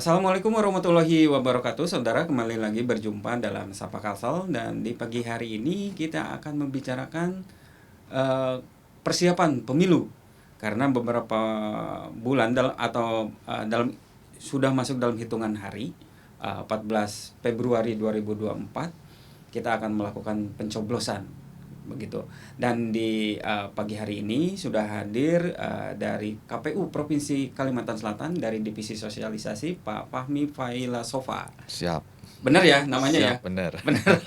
Assalamualaikum warahmatullahi wabarakatuh, saudara. Kembali lagi berjumpa dalam Sapa Kalsel, dan di pagi hari ini kita akan membicarakan eh, persiapan pemilu, karena beberapa bulan dalam sudah masuk dalam hitungan hari. 14 Februari 2024 kita akan melakukan pencoblosan begitu. Dan di pagi hari ini sudah hadir dari KPU Provinsi Kalimantan Selatan, dari Divisi Sosialisasi, Pak Fahmi Failasofa. Siap. Benar ya namanya ya? Siap, benar. Benar.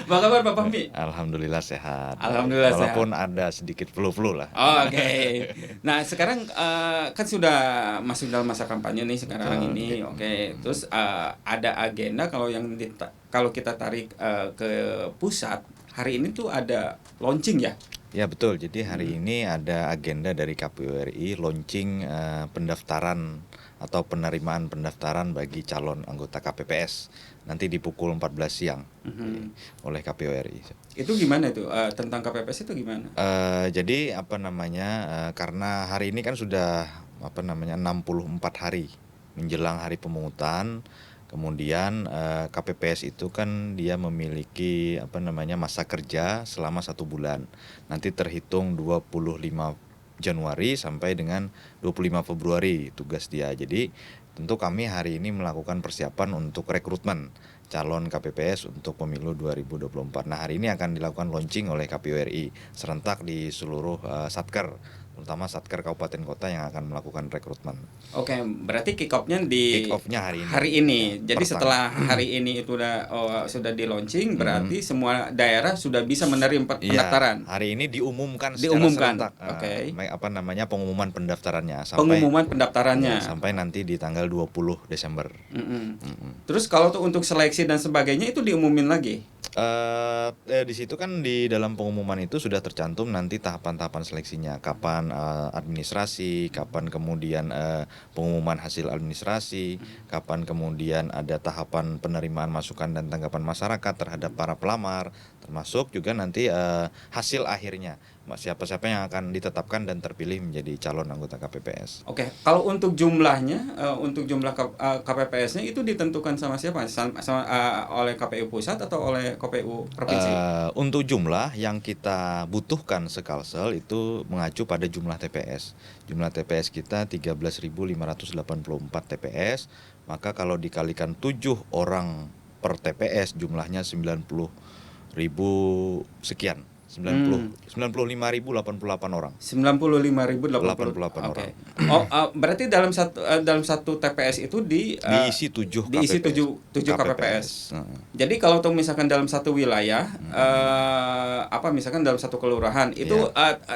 Apa kabar Pak Fahmi? Alhamdulillah sehat. Alhamdulillah Walaupun sehat. ada sedikit flu-flu lah. Oh, oke. Nah, sekarang kan sudah masuk dalam masa kampanye nih sekarang Betul, ini. gitu. Oke. Terus ada agenda, kalau kita tarik ke pusat, hari ini tuh ada launching ya. Ya betul, jadi hari ini ada agenda dari KPU RI launching pendaftaran atau penerimaan pendaftaran bagi calon anggota KPPS nanti di pukul 14 siang oleh KPU RI. Itu gimana itu? Tentang KPPS itu gimana? Jadi karena hari ini kan sudah 64 hari menjelang hari pemungutan. Kemudian KPPS itu kan dia memiliki masa kerja selama 1 bulan. Nanti terhitung 25 Januari sampai dengan 25 Februari tugas dia. Jadi tentu kami hari ini melakukan persiapan untuk rekrutmen calon KPPS untuk pemilu 2024. Nah, hari ini akan dilakukan launching oleh KPU RI serentak di seluruh Satker, terutama Satker Kabupaten Kota yang akan melakukan rekrutmen. Oke, berarti kick off-nya hari ini. Jadi setelah hari ini itu sudah di launching, berarti semua daerah sudah bisa menerima pendaftaran. Iya, hari ini diumumkan Diumumkan. secara serentak. Oke. Pengumuman pendaftarannya Pengumuman pendaftarannya. sampai nanti di tanggal 20 Desember. Terus kalau untuk seleksi dan sebagainya itu diumumin lagi. Di situ kan di dalam pengumuman itu sudah tercantum nanti tahapan-tahapan seleksinya, kapan administrasi, kapan kemudian pengumuman hasil administrasi, kapan kemudian ada tahapan penerimaan masukan dan tanggapan masyarakat terhadap para pelamar, termasuk juga nanti hasil akhirnya siapa-siapa yang akan ditetapkan dan terpilih menjadi calon anggota KPPS. Oke, kalau untuk jumlahnya, untuk jumlah KPPS-nya itu ditentukan sama siapa? Oleh KPU pusat atau oleh KPU provinsi? Untuk jumlah yang kita butuhkan sekalsel itu mengacu pada jumlah TPS. Jumlah TPS kita 13.584 TPS, maka kalau dikalikan 7 orang per TPS jumlahnya 90.000 sekian. 95.088 orang. 95.088 orang. Oke. Oh, berarti dalam satu TPS itu diisi 7 diisi 7 KPPS. Jadi kalau misalkan dalam satu wilayah, misalkan dalam satu kelurahan itu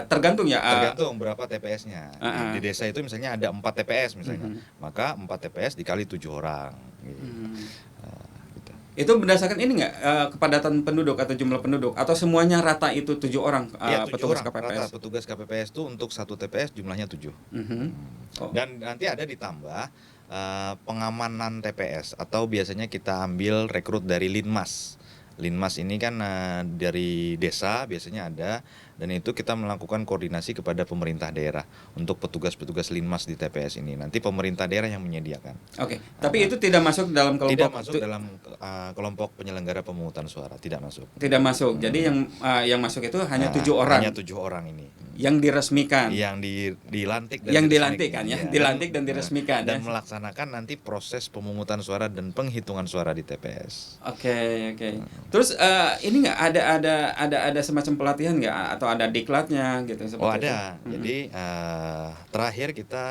tergantung ya. Tergantung berapa TPS-nya. Di desa itu misalnya ada 4 TPS misalnya, maka 4 TPS dikali 7 orang. Itu berdasarkan ini nggak, kepadatan penduduk atau jumlah penduduk, atau semuanya rata itu 7 orang petugas orang, KPPS? Rata petugas KPPS itu untuk satu TPS jumlahnya 7. Dan nanti ada ditambah pengamanan TPS, atau biasanya kita ambil rekrut dari Linmas. Linmas ini kan dari desa biasanya ada, dan itu kita melakukan koordinasi kepada pemerintah daerah untuk petugas-petugas Linmas di TPS ini. Nanti pemerintah daerah yang menyediakan. Oke, tapi itu tidak masuk dalam kelompok. Tidak masuk dalam kelompok penyelenggara pemungutan suara, tidak masuk. Tidak masuk. Jadi yang masuk itu hanya 7 orang. Hanya 7 orang ini. Yang diresmikan. Yang dilantik dan dilantik kan ya, dilantik dan diresmikan dan melaksanakan nanti proses pemungutan suara dan penghitungan suara di TPS. Oke. Terus ini nggak ada semacam pelatihan nggak, atau ada diklatnya gitu seperti ada. itu? Jadi terakhir kita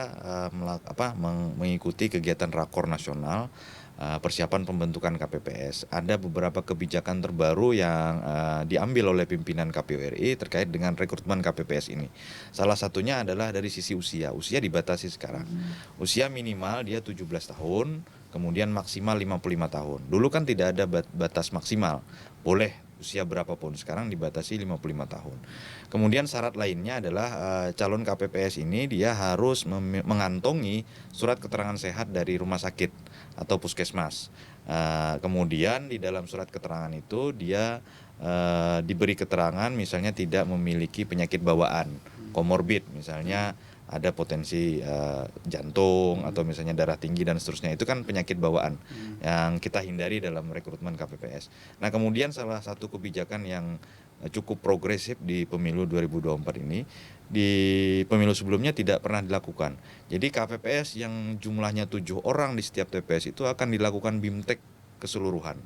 mengikuti kegiatan Rakor Nasional persiapan pembentukan KPPS. Ada beberapa kebijakan terbaru yang diambil oleh pimpinan KPU RI terkait dengan rekrutmen KPPS ini. Salah satunya adalah dari sisi usia. Usia dibatasi sekarang. Usia minimal dia 17 tahun, kemudian maksimal 55 tahun. Dulu kan tidak ada batas maksimal. Boleh usia berapapun, sekarang dibatasi 55 tahun. Kemudian syarat lainnya adalah calon KPPS ini dia harus mengantongi surat keterangan sehat dari rumah sakit atau puskesmas. Kemudian di dalam surat keterangan itu dia diberi keterangan misalnya tidak memiliki penyakit bawaan, komorbid, misalnya ada potensi jantung atau misalnya darah tinggi dan seterusnya. Itu kan penyakit bawaan yang kita hindari dalam rekrutmen KPPS. Nah, kemudian salah satu kebijakan yang cukup progresif di pemilu 2024 ini, di pemilu sebelumnya tidak pernah dilakukan. Jadi KPPS yang jumlahnya 7 orang di setiap TPS itu akan dilakukan BIMTEK keseluruhan.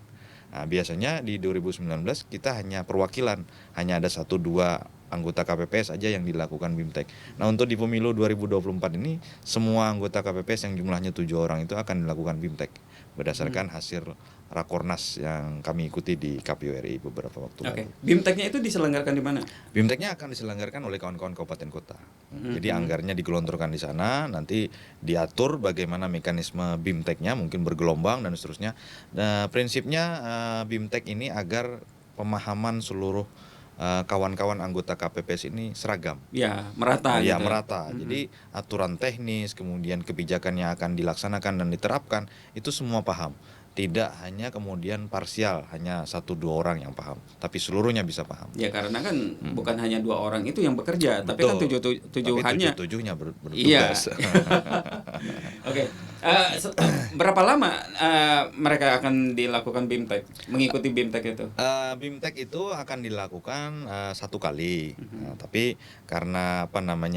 Nah, biasanya di 2019 kita hanya perwakilan, hanya ada 1-2 anggota KPPS aja yang dilakukan BIMTEK. Nah, untuk di pemilu 2024 ini semua anggota KPPS yang jumlahnya 7 orang itu akan dilakukan BIMTEK berdasarkan hasil Rakornas yang kami ikuti di KPU RI beberapa waktu lalu. BIMTEK-nya itu diselenggarakan di mana? BIMTEK-nya akan diselenggarakan oleh kawan-kawan kabupaten kota. Jadi anggarnya digelontorkan di sana, nanti diatur bagaimana mekanisme BIMTEK-nya, mungkin bergelombang dan seterusnya. Nah, prinsipnya BIMTEK ini agar pemahaman seluruh kawan-kawan anggota KPPS ini seragam. Ya, merata. Ya, merata. Jadi aturan teknis, kemudian kebijakan yang akan dilaksanakan dan diterapkan, itu semua paham. Tidak hanya kemudian parsial, hanya 1-2 orang yang paham, tapi seluruhnya bisa paham. Ya, karena kan bukan hanya 2 orang itu yang bekerja, tapi kan 7-7-nya bertugas. Iya. Oke. Berapa lama mereka akan dilakukan BIMTEK, mengikuti BIMTEK itu? BIMTEK itu akan dilakukan 1 kali. Tapi karena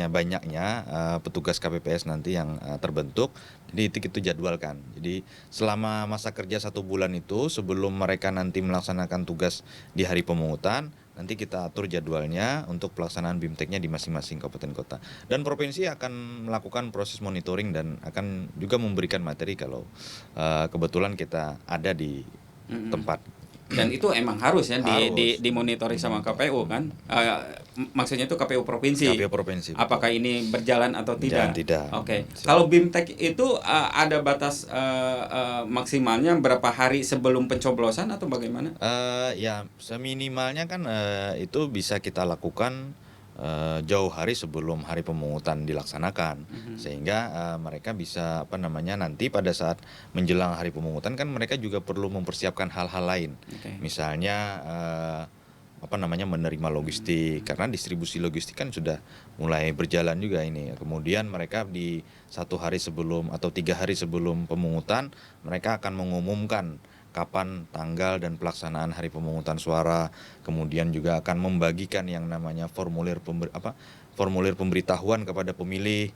banyaknya petugas KPPS nanti yang terbentuk, jadi itu jadwalkan. Jadi selama masa kerja 1 bulan itu, sebelum mereka nanti melaksanakan tugas di hari pemungutan, nanti kita atur jadwalnya untuk pelaksanaan BIMTEK-nya di masing-masing kabupaten kota. Dan provinsi akan melakukan proses monitoring dan akan juga memberikan materi kalau kebetulan kita ada di tempat. Dan itu emang harus ya dimonitoring sama KPU kan? Maksudnya itu KPU provinsi. KPU provinsi. Apakah ini berjalan atau tidak? Tidak. Oke. Kalau BIMTEK itu ada batas maksimalnya berapa hari sebelum pencoblosan atau bagaimana? Ya, seminimalnya kan itu bisa kita lakukan jauh hari sebelum hari pemungutan dilaksanakan, sehingga mereka bisa nanti pada saat menjelang hari pemungutan kan mereka juga perlu mempersiapkan hal-hal lain. Misalnya menerima logistik, karena distribusi logistik kan sudah mulai berjalan juga ini. Kemudian mereka di 1 hari sebelum atau 3 hari sebelum pemungutan mereka akan mengumumkan kapan tanggal dan pelaksanaan hari pemungutan suara, kemudian juga akan membagikan yang namanya formulir pemberitahuan kepada pemilih,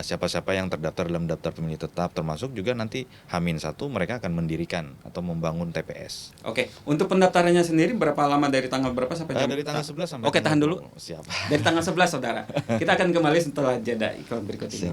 siapa-siapa yang terdaftar dalam daftar pemilih tetap, termasuk juga nanti H-1 mereka akan mendirikan atau membangun TPS. Oke, untuk pendaftarannya sendiri berapa lama, dari tanggal berapa sampai jam? Dari tanggal 11 sampai. Oke, tahan dulu. Siap. Dari tanggal 11, saudara. Kita akan kembali setelah jeda iklan berikut ini.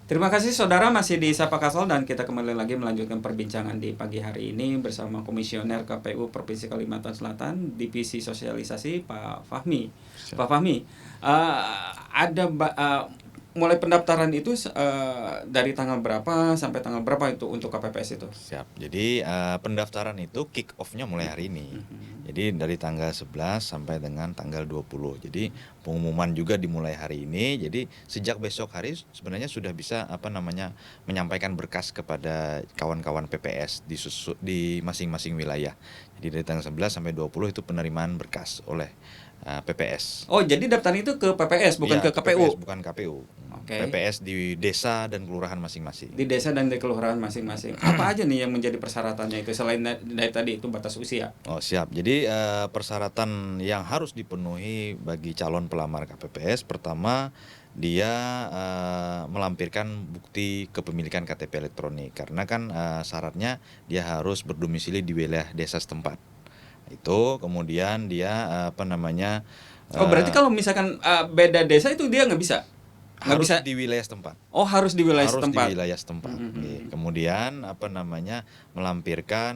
Terima kasih saudara, masih di Sapa Kasal dan kita kembali lagi melanjutkan perbincangan di pagi hari ini bersama Komisioner KPU Provinsi Kalimantan Selatan, Divisi Sosialisasi, Pak Fahmi. Siap. Pak Fahmi, mulai pendaftaran itu dari tanggal berapa sampai tanggal berapa itu untuk KPPS itu? Siap. Jadi pendaftaran itu kick off-nya mulai hari ini. Jadi dari tanggal 11 sampai dengan tanggal 20. Jadi pengumuman juga dimulai hari ini. Jadi sejak besok hari sebenarnya sudah bisa menyampaikan berkas kepada kawan-kawan PPS di masing-masing wilayah. Jadi dari tanggal 11 sampai 20 itu penerimaan berkas oleh PPS. Oh, jadi daftar itu ke PPS bukan ke KPU? PPS, bukan KPU. Okay. PPS di desa dan kelurahan masing-masing. Di desa dan di kelurahan masing-masing. Apa aja nih yang menjadi persyaratannya itu selain dari tadi itu batas usia? Oh, siap. Jadi persyaratan yang harus dipenuhi bagi calon pelamar KPPS, pertama dia melampirkan bukti kepemilikan KTP elektronik, karena kan syaratnya dia harus berdomisili di wilayah desa setempat. Itu kemudian dia Oh, berarti kalau misalkan beda desa itu dia nggak bisa? Nggak harus bisa? di wilayah setempat. Oh, harus di wilayah Harus setempat. di wilayah setempat. Oke. Kemudian melampirkan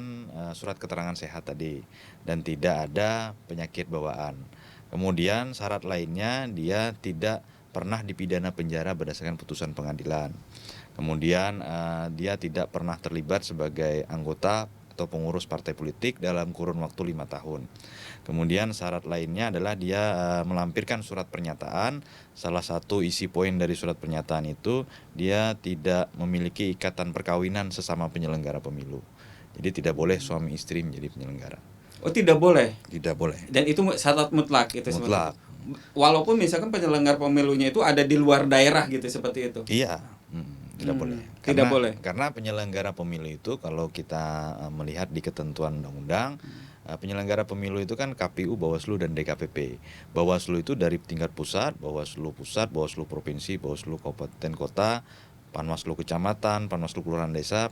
surat keterangan sehat tadi dan tidak ada penyakit bawaan. Kemudian syarat lainnya dia tidak pernah dipidana penjara berdasarkan putusan pengadilan. Kemudian dia tidak pernah terlibat sebagai anggota atau pengurus partai politik dalam kurun waktu 5 tahun. Kemudian syarat lainnya adalah dia melampirkan surat pernyataan. Salah satu isi poin dari surat pernyataan itu dia tidak memiliki ikatan perkawinan sesama penyelenggara pemilu. Jadi tidak boleh suami istri menjadi penyelenggara. Oh, tidak boleh. Tidak boleh. Dan itu syarat mutlak itu seperti Mutlak. itu. Walaupun misalkan penyelenggara pemilunya itu ada di luar daerah gitu seperti itu. Iya, tidak boleh. Tidak boleh. Karena penyelenggara pemilu itu kalau kita melihat di ketentuan undang-undang, penyelenggara pemilu itu kan KPU, Bawaslu dan DKPP. Bawaslu itu dari tingkat pusat, Bawaslu provinsi, Bawaslu kabupaten kota, Panwaslu kecamatan, Panwaslu kelurahan desa,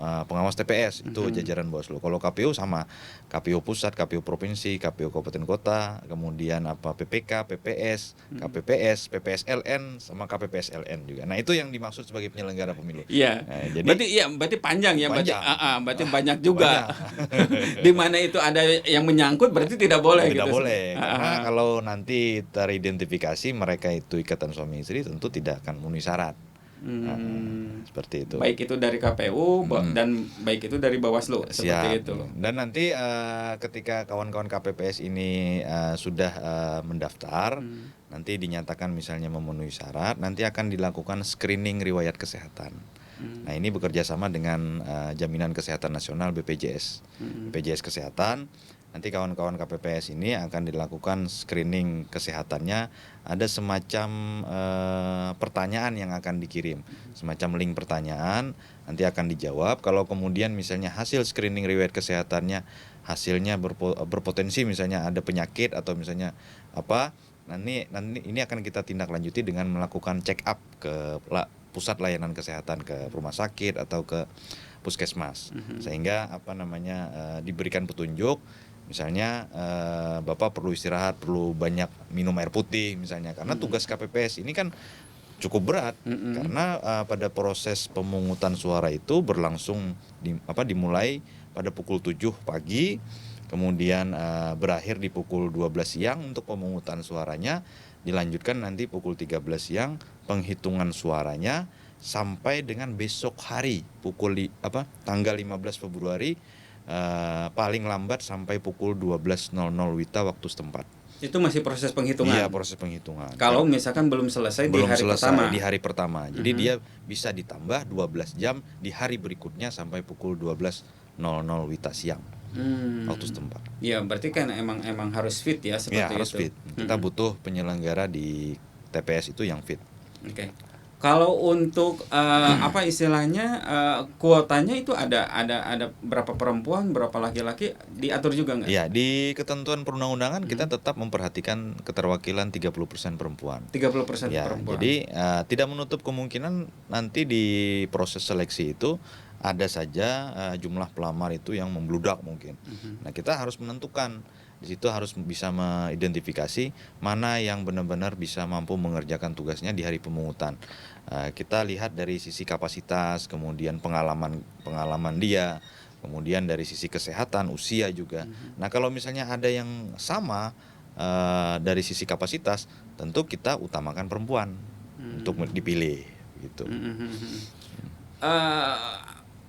pengawas TPS itu jajaran Bawaslu. Kalau KPU sama, KPU pusat, KPU provinsi, KPU kabupaten kota, kemudian PPK, PPS, KPPS, PPSLN sama KPPSLN juga. Nah, itu yang dimaksud sebagai penyelenggara pemilu. Iya. Berarti panjang ya, panjang. berarti banyak juga. Di mana itu ada yang menyangkut berarti tidak boleh tidak gitu. boleh. Karena kalau nanti teridentifikasi mereka itu ikatan suami istri tentu tidak akan memenuhi syarat. Seperti itu. Baik itu dari KPU dan baik itu dari Bawaslu. Seperti itu. Dan nanti ketika kawan-kawan KPPS ini sudah mendaftar, nanti dinyatakan misalnya memenuhi syarat, nanti akan dilakukan screening riwayat kesehatan. Nah, ini bekerja sama dengan Jaminan Kesehatan Nasional BPJS. BPJS Kesehatan. Nanti kawan-kawan KPPS ini akan dilakukan screening kesehatannya. Ada semacam pertanyaan yang akan dikirim, semacam link pertanyaan, nanti akan dijawab. Kalau kemudian misalnya hasil screening riwayat kesehatannya hasilnya berpotensi misalnya ada penyakit atau misalnya apa, nanti ini akan kita tindak lanjuti dengan melakukan check up ke pusat layanan kesehatan, ke rumah sakit atau ke puskesmas, sehingga diberikan petunjuk. Misalnya Bapak perlu istirahat, perlu banyak minum air putih misalnya, karena tugas KPPS ini kan cukup berat, karena pada proses pemungutan suara itu berlangsung dimulai pada pukul 7 pagi, kemudian berakhir di pukul 12 siang untuk pemungutan suaranya, dilanjutkan nanti pukul 13 siang penghitungan suaranya sampai dengan besok hari tanggal 15 Februari paling lambat sampai pukul 12.00 WITA waktu setempat. Itu masih proses penghitungan. Iya, proses penghitungan. Kalau misalkan belum selesai di hari pertama. Jadi dia bisa ditambah 12 jam di hari berikutnya sampai pukul 12.00 WITA siang. Waktu setempat. Iya, berarti kan emang harus fit ya seperti itu. Harus fit. Kita butuh penyelenggara di TPS itu yang fit. Oke. Kalau untuk istilahnya kuotanya itu ada berapa perempuan, berapa laki-laki diatur juga nggak? Iya, di ketentuan perundang-undangan kita tetap memperhatikan keterwakilan 30% perempuan. 30% perempuan. Jadi tidak menutup kemungkinan nanti di proses seleksi itu ada saja jumlah pelamar itu yang membludak mungkin. Nah, kita harus menentukan. Di situ harus bisa mengidentifikasi mana yang benar-benar bisa mampu mengerjakan tugasnya di hari pemungutan. Kita lihat dari sisi kapasitas, kemudian pengalaman dia, kemudian dari sisi kesehatan, usia juga. Nah, kalau misalnya ada yang sama dari sisi kapasitas, tentu kita utamakan perempuan untuk dipilih gitu.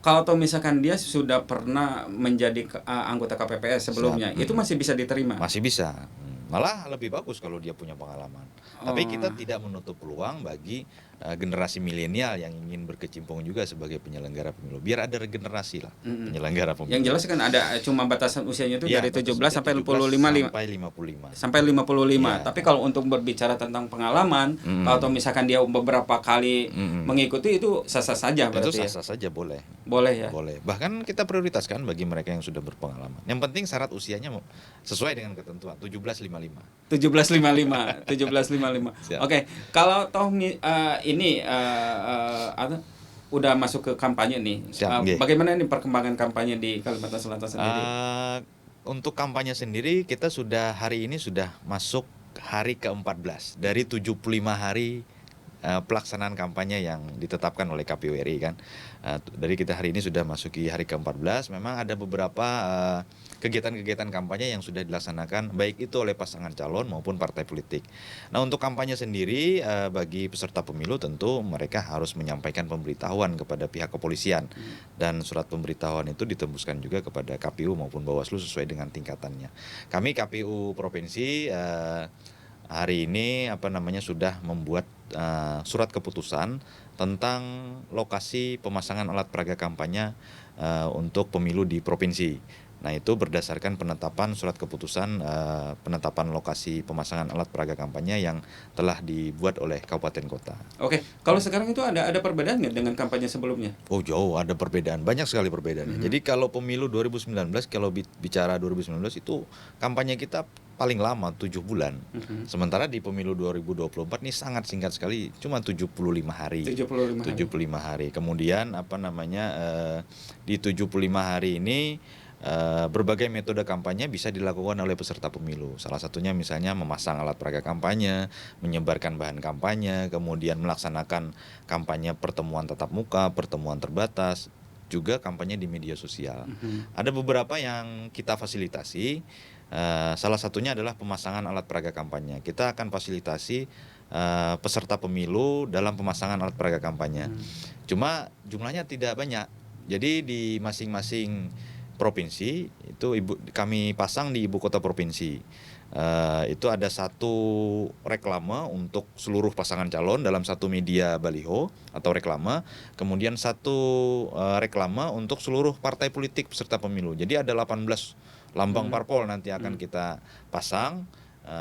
Kalau misalkan dia sudah pernah menjadi anggota KPPS sebelumnya, itu masih bisa diterima? Masih bisa. Malah lebih bagus kalau dia punya pengalaman. Tapi kita tidak menutup peluang bagi generasi milenial yang ingin berkecimpung juga sebagai penyelenggara pemilu. Biar ada regenerasi lah penyelenggara pemilu. Yang jelas kan ada cuma batasan usianya itu dari 17 sampai 55. Sampai 55. Ya. Tapi kalau untuk berbicara tentang pengalaman, kalau misalkan dia beberapa kali mengikuti itu sah-sah saja berarti. Itu sah-sah saja boleh. Boleh ya. Boleh. Bahkan kita prioritaskan bagi mereka yang sudah berpengalaman. Yang penting syarat usianya sesuai dengan ketentuan 17.55. 17.55. Oke, kalau toh ini udah masuk ke kampanye nih. Bagaimana nih perkembangan kampanye di Kalimantan Selatan sendiri? Untuk kampanye sendiri kita hari ini sudah masuk hari ke-14 dari 75 hari pelaksanaan kampanye yang ditetapkan oleh KPU RI kan. Dari kita hari ini sudah masuki hari ke-14, memang ada beberapa kegiatan-kegiatan kampanye yang sudah dilaksanakan baik itu oleh pasangan calon maupun partai politik. Nah, untuk kampanye sendiri bagi peserta pemilu tentu mereka harus menyampaikan pemberitahuan kepada pihak kepolisian dan surat pemberitahuan itu ditembuskan juga kepada KPU maupun Bawaslu sesuai dengan tingkatannya. Kami KPU Provinsi hari ini sudah membuat surat keputusan tentang lokasi pemasangan alat peraga kampanye untuk pemilu di provinsi. Nah, itu berdasarkan penetapan surat keputusan penetapan lokasi pemasangan alat peraga kampanye yang telah dibuat oleh kabupaten kota. Oke, kalau sekarang itu ada perbedaan nggak dengan kampanye sebelumnya? Oh, jauh ada perbedaan, banyak sekali perbedaannya. Jadi kalau pemilu 2019, kalau bicara 2019 itu kampanye kita paling lama 7 bulan. Sementara di pemilu 2024 ini sangat singkat sekali, cuma 75 hari. 75 hari. Kemudian di 75 hari ini berbagai metode kampanye bisa dilakukan oleh peserta pemilu. Salah satunya misalnya memasang alat peraga kampanye, menyebarkan bahan kampanye, kemudian melaksanakan kampanye pertemuan tatap muka, pertemuan terbatas, juga kampanye di media sosial. Ada beberapa yang kita fasilitasi. Salah satunya adalah pemasangan alat peraga kampanye. Kita akan fasilitasi peserta pemilu dalam pemasangan alat peraga kampanye. Cuma jumlahnya tidak banyak. Jadi di masing-masing provinsi itu kami pasang di ibu kota provinsi. Itu ada satu reklame untuk seluruh pasangan calon dalam satu media baliho atau reklame, kemudian satu reklame untuk seluruh partai politik peserta pemilu. Jadi ada 18 lambang parpol nanti akan kita pasang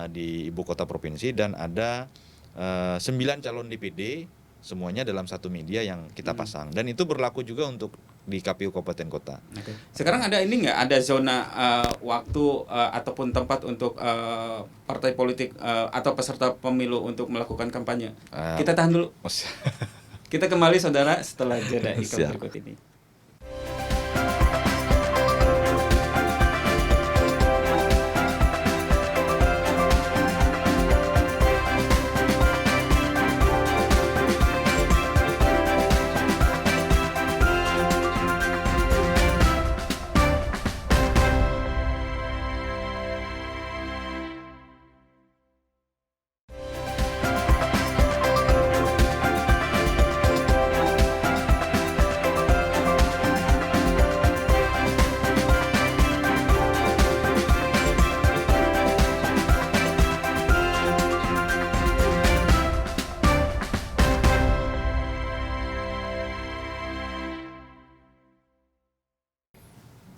di ibu kota provinsi, dan ada 9 calon DPD semuanya dalam satu media yang kita pasang, dan itu berlaku juga untuk di KPU kabupaten kota. Oke. Sekarang ada ini nggak, ada zona waktu ataupun tempat untuk partai politik atau peserta pemilu untuk melakukan kampanye? Kita tahan dulu. Kita kembali saudara setelah jeda iklan berikut ini.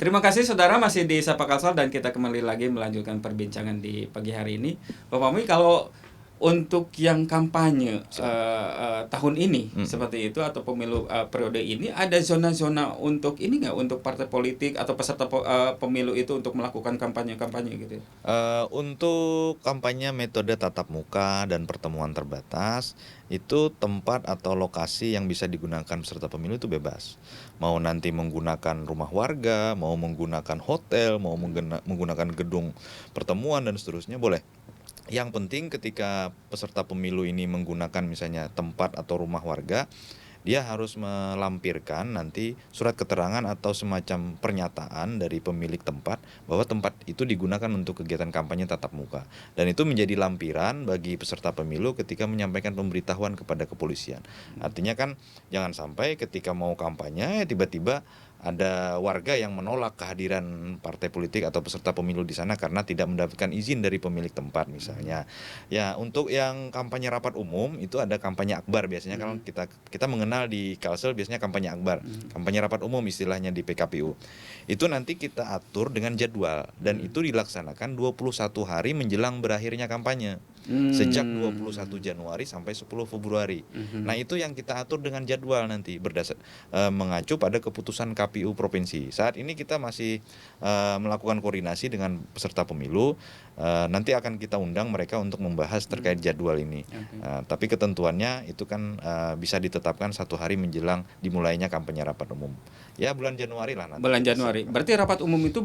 Terima kasih saudara, masih di Sapa Kalsel dan kita kembali lagi melanjutkan perbincangan di pagi hari ini. Bapak Mui, kalau untuk yang kampanye tahun ini seperti itu atau pemilu periode ini, ada zona-zona untuk ini nggak, untuk partai politik atau peserta pemilu itu untuk melakukan kampanye gitu? Untuk kampanye metode tatap muka dan pertemuan terbatas, itu tempat atau lokasi yang bisa digunakan peserta pemilu itu bebas. Mau nanti menggunakan rumah warga, mau menggunakan hotel, mau menggunakan gedung pertemuan dan seterusnya, boleh. Yang penting ketika peserta pemilu ini menggunakan misalnya tempat atau rumah warga, dia harus melampirkan nanti surat keterangan atau semacam pernyataan dari pemilik tempat bahwa tempat itu digunakan untuk kegiatan kampanye tatap muka. Dan itu menjadi lampiran bagi peserta pemilu ketika menyampaikan pemberitahuan kepada kepolisian. Artinya kan jangan sampai ketika mau kampanye tiba-tiba ada warga yang menolak kehadiran partai politik atau peserta pemilu di sana karena tidak mendapatkan izin dari pemilik tempat misalnya. Ya, untuk yang kampanye rapat umum itu ada kampanye akbar biasanya. Kalau kita mengenal di Kalsel biasanya kampanye akbar, kampanye rapat umum istilahnya di PKPU. Itu nanti kita atur dengan jadwal dan itu dilaksanakan 21 hari menjelang berakhirnya kampanye. Sejak 21 Januari sampai 10 Februari. Nah, itu yang kita atur dengan jadwal nanti mengacu pada keputusan KPU KPU provinsi. Saat ini kita masih melakukan koordinasi dengan peserta pemilu. Nanti akan kita undang mereka untuk membahas terkait jadwal ini. Tapi ketentuannya itu kan bisa ditetapkan 1 hari menjelang dimulainya kampanye rapat umum. Ya bulan Januari lah nanti. Bulan Januari. Berarti rapat umum itu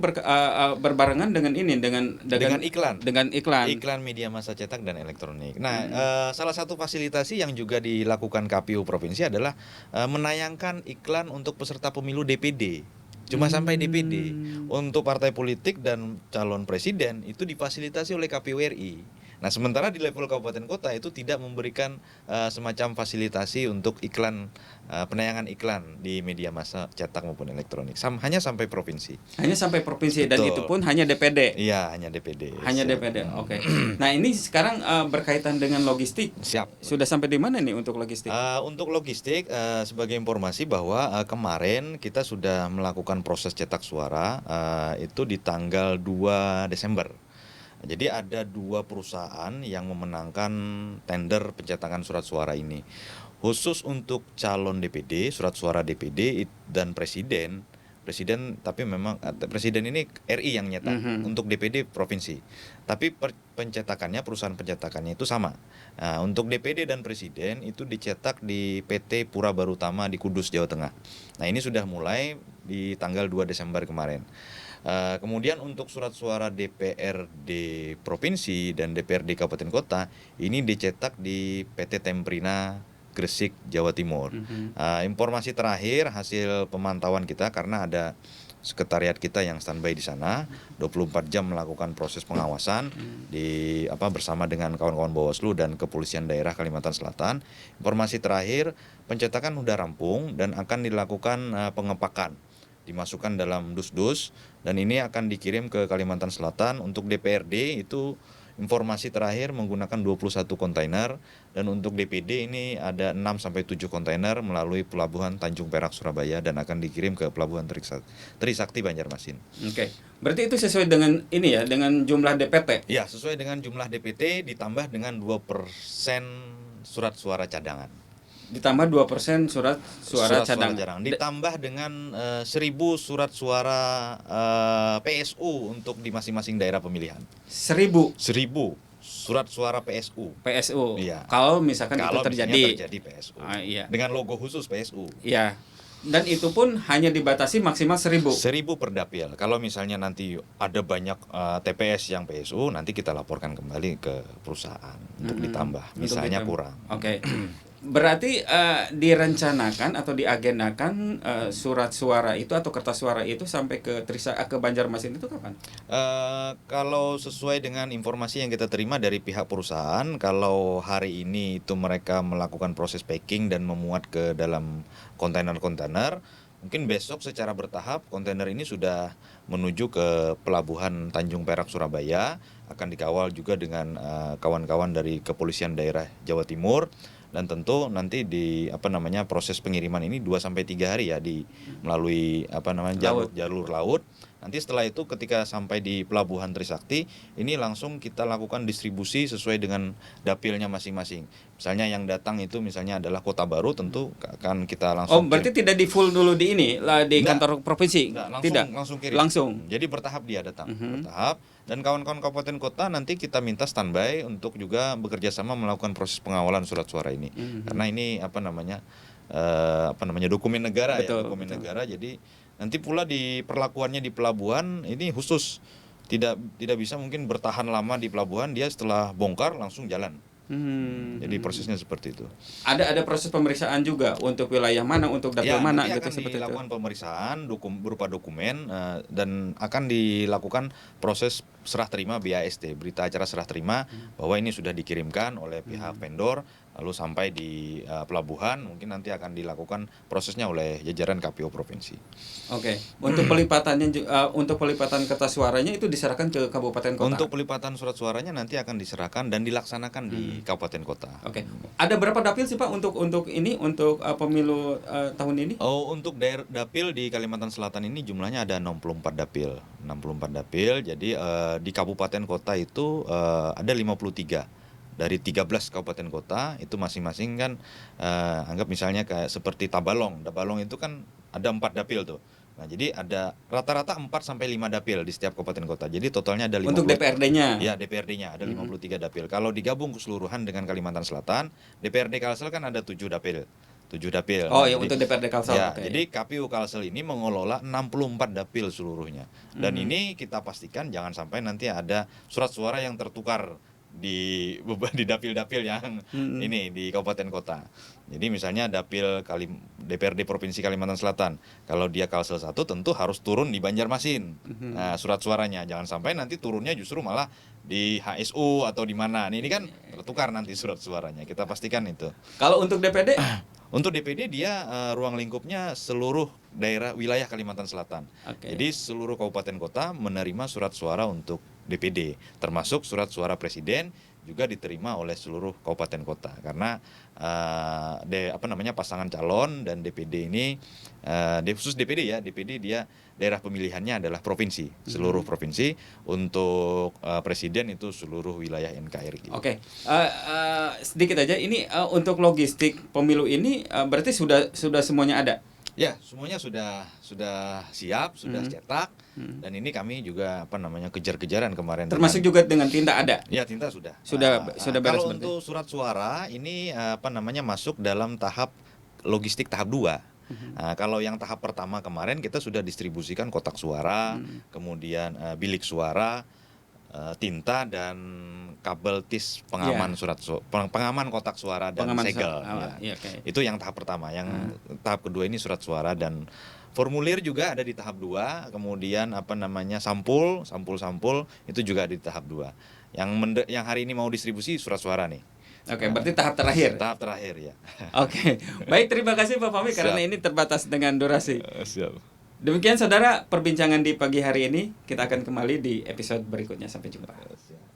berbarengan dengan ini, dengan iklan. Dengan iklan. Iklan media massa cetak dan elektronik. Nah, salah satu fasilitasi yang juga dilakukan KPU provinsi adalah menayangkan iklan untuk peserta pemilu DPD. Cuma sampai DPD. Untuk partai politik dan calon presiden itu difasilitasi oleh KPU RI. Nah, sementara di level kabupaten kota itu tidak memberikan semacam fasilitasi untuk iklan, penayangan iklan di media massa cetak maupun elektronik. Hanya sampai provinsi. Hanya sampai provinsi. Betul. Dan itu pun hanya DPD. Iya, hanya DPD. Hanya DPD. Oke. Nah, ini sekarang berkaitan dengan logistik. Siap. Sudah sampai di mana nih untuk logistik? Untuk logistik, sebagai informasi bahwa kemarin kita sudah melakukan proses cetak suara itu di tanggal 2 Desember. Jadi ada 2 perusahaan yang memenangkan tender pencetakan surat suara ini. Khusus untuk calon DPD, surat suara DPD dan presiden tapi memang presiden ini RI yang nyetak, untuk DPD provinsi. Tapi pencetakannya, perusahaan pencetakannya itu sama. Nah, untuk DPD dan presiden itu dicetak di PT Pura Barutama di Kudus, Jawa Tengah. Nah, ini sudah mulai di tanggal 2 Desember kemarin. Kemudian untuk surat suara DPRD provinsi dan DPRD kabupaten kota ini dicetak di PT Temprina Gresik, Jawa Timur. Informasi terakhir hasil pemantauan kita, karena ada sekretariat kita yang standby di sana 24 jam melakukan proses pengawasan bersama dengan kawan-kawan Bawaslu dan Kepolisian Daerah Kalimantan Selatan. Informasi terakhir, pencetakan sudah rampung dan akan dilakukan pengepakan, dimasukkan dalam dus-dus, dan ini akan dikirim ke Kalimantan Selatan. Untuk DPRD itu informasi terakhir menggunakan 21 kontainer, dan untuk DPD ini ada 6-7 kontainer melalui Pelabuhan Tanjung Perak Surabaya dan akan dikirim ke Pelabuhan Trisakti Banjarmasin. Oke. Berarti itu sesuai dengan ini ya, dengan jumlah DPT? Ya, sesuai dengan jumlah DPT ditambah dengan 2% surat suara cadangan. Ditambah 2% surat suara cadangan. Ditambah dengan 1.000 surat suara PSU untuk di masing-masing daerah pemilihan. 1.000 surat suara PSU. Iya. Kalau misalkan itu terjadi PSU. Iya. Dengan logo khusus PSU. Iya. Dan itu pun hanya dibatasi maksimal 1.000. 1.000 per dapil. Kalau misalnya nanti ada banyak TPS yang PSU, nanti kita laporkan kembali ke perusahaan untuk ditambah. Misalnya kurang. Oke. Berarti direncanakan atau diagendakan surat suara itu atau kertas suara itu sampai ke Banjarmasin itu kapan? Kalau sesuai dengan informasi yang kita terima dari pihak perusahaan, kalau hari ini itu mereka melakukan proses packing dan memuat ke dalam kontainer-kontainer, mungkin besok secara bertahap kontainer ini sudah menuju ke Pelabuhan Tanjung Perak Surabaya, akan dikawal juga dengan kawan-kawan dari Kepolisian Daerah Jawa Timur. Dan tentu nanti proses pengiriman ini 2-3 hari ya melalui jalur laut. Nanti setelah itu ketika sampai di Pelabuhan Trisakti, ini langsung kita lakukan distribusi sesuai dengan dapilnya masing-masing. Misalnya yang datang itu misalnya adalah Kota Baru, tentu akan kita langsung berarti tidak di full dulu di kantor provinsi? Langsung kirim. Jadi bertahap dia datang, bertahap. Dan kawan-kawan kabupaten kota nanti kita minta standby untuk juga bekerja sama melakukan proses pengawalan surat suara ini. Karena ini dokumen negara. Betul, dokumen negara. Jadi nanti pula di perlakuannya di pelabuhan ini khusus, tidak bisa mungkin bertahan lama di pelabuhan, dia setelah bongkar langsung jalan. Jadi prosesnya seperti itu. Ada proses pemeriksaan juga untuk wilayah mana, untuk dapil mana gitu, seperti itu. Dilakukan pemeriksaan berupa dokumen dan akan dilakukan proses serah terima BAST, berita acara serah terima bahwa ini sudah dikirimkan oleh pihak vendor, lalu sampai di pelabuhan, mungkin nanti akan dilakukan prosesnya oleh jajaran KPU provinsi. Oke. Untuk pelipatan kertas suaranya itu diserahkan ke kabupaten kota. Untuk pelipatan surat suaranya nanti akan diserahkan dan dilaksanakan di kabupaten kota. Oke. Ada berapa dapil sih Pak untuk pemilu tahun ini? Untuk daerah dapil di Kalimantan Selatan ini jumlahnya ada 64 dapil. 64 dapil. Jadi di kabupaten kota itu ada 53. Dari 13 kabupaten kota itu masing-masing kan anggap misalnya kayak seperti Tabalong. Tabalong itu kan ada 4 dapil tuh. Nah, jadi ada rata-rata 4 sampai 5 dapil di setiap kabupaten kota. Jadi totalnya ada 50. Untuk DPRD-nya. Ya, DPRD-nya ada 53 dapil. Kalau digabung keseluruhan dengan Kalimantan Selatan, DPRD Kalsel kan ada 7 dapil. 7 dapil. Oh, Nah, ya, untuk DPRD Kalsel. Ya, Oke. jadi KPU Kalsel ini mengelola 64 dapil seluruhnya. Dan Hmm. ini kita pastikan jangan sampai nanti ada surat suara yang tertukar di dapil-dapil yang ini di kabupaten kota. Jadi misalnya dapil DPRD Provinsi Kalimantan Selatan, kalau dia Kalsel 1 tentu harus turun di Banjarmasin. Nah, surat suaranya jangan sampai nanti turunnya justru malah di HSU atau di mana. Ini kan tertukar nanti surat suaranya. Kita pastikan itu. Kalau untuk DPD? Untuk DPD dia ruang lingkupnya seluruh daerah wilayah Kalimantan Selatan. Oke. Jadi seluruh kabupaten kota menerima surat suara untuk DPD, termasuk surat suara presiden juga diterima oleh seluruh kabupaten kota. Karena pasangan calon dan DPD ini khusus DPD ya, DPD dia daerah pemilihannya adalah provinsi, seluruh provinsi. Untuk presiden itu seluruh wilayah NKRI. Oke. Sedikit aja ini untuk logistik pemilu ini berarti sudah semuanya ada. Ya, semuanya sudah siap, sudah cetak, dan ini kami juga kejar-kejaran kemarin. Termasuk juga dengan tinta ada. Ya, tinta sudah. Sudah beres Kalau berarti. untuk surat suara ini masuk dalam tahap logistik tahap 2. Nah, kalau yang tahap pertama kemarin kita sudah distribusikan kotak suara, kemudian bilik suara, tinta dan kabel tis pengaman pengaman kotak suara dan segel. Okay. Itu yang tahap pertama. Yang tahap kedua ini surat suara dan formulir juga ada di tahap 2. Kemudian sampul itu juga ada di tahap 2. Yang hari ini mau distribusi surat suara nih. Oke, berarti tahap terakhir. Tahap terakhir ya. Oke. Baik, terima kasih Pak Fahmi karena ini terbatas dengan durasi. Siap. Demikian saudara perbincangan di pagi hari ini. Kita akan kembali di episode berikutnya. Sampai jumpa. Siap.